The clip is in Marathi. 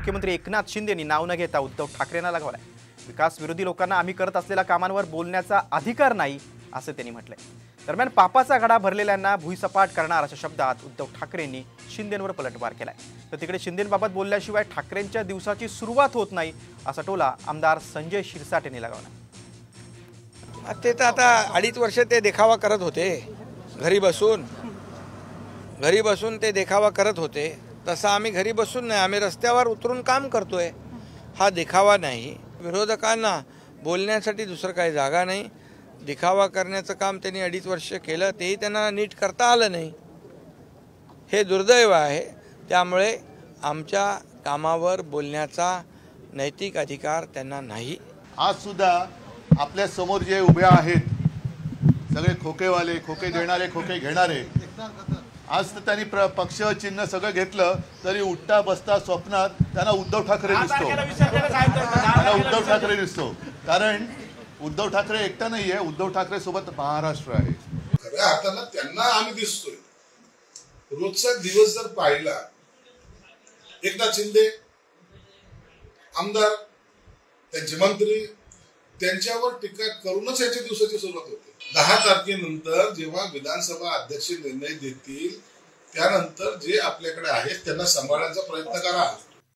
मुख्यमंत्री एकनाथ शिंदेंनी नाव न घेता उद्धव ठाकरेंना लगावलाय। विकास विरोधी लोकांना आम्ही करत असलेल्या कामांवर बोलण्याचा अधिकार नाही असं त्यांनी म्हटलंय। दरम्यान पापाचा घडा भरलेल्यांना भुईसपाट करणार अशा शब्दात उद्धव ठाकरेंनी शिंदेंवर पलटवार केलाय। तर तिकडे शिंदेंबाबत बोलल्याशिवाय ठाकरेंच्या दिवसाची सुरुवात होत नाही असा टोला आमदार संजय शिरसाट यांनी लगावला। ते तर आता 2.5 वर्ष ते देखावा करत होते, घरी बसून ते देखावा करत होते। तसा आम्ही घरी बसून नाही, आम्ही रस्त्यावर उतरून काम करतोय। हा देखावा नाही। विरोधकांना बोलण्यासाठी दुसरं काही जागा नाही। दिखावा करण्याचं काम त्यांनी 2.5 वर्ष केलं, तेही त्यांना नीट करता आलं नाही। हे दुर्दैव आहे। त्यामुळे आमच्या कामावर बोलण्याचा नैतिक अधिकार त्यांना नाही। आज सुद्धा आपल्या समोर जे उभे आहेत सगळे खोकेवाले, खोके देणारे, खोके घेणारे, आज तर त्यांनी पक्ष चिन्ह सगळं घेतलं तरी उठता बसता स्वप्नात त्यांना उद्धव ठाकरे दिसतो। कारण उद्धव ठाकरे एकटा नाहीये, उद्धव ठाकरे सोबत महाराष्ट्र आहे। खऱ्या अर्थानं त्यांना आम्ही दिसतोय। रोजचा दिवस जर पाहिला, एकनाथ शिंदे आमदार, त्यांचे मंत्री, त्यांच्यावर टीका करूनच याच्या दिवसाची सुरुवात होते। 10 तारखेनंतर जेव्हा विधानसभा अध्यक्ष निर्णय देतील त्यानंतर जे आपल्याकडे आहेत त्यांना सांभाळण्याचा प्रयत्न करा।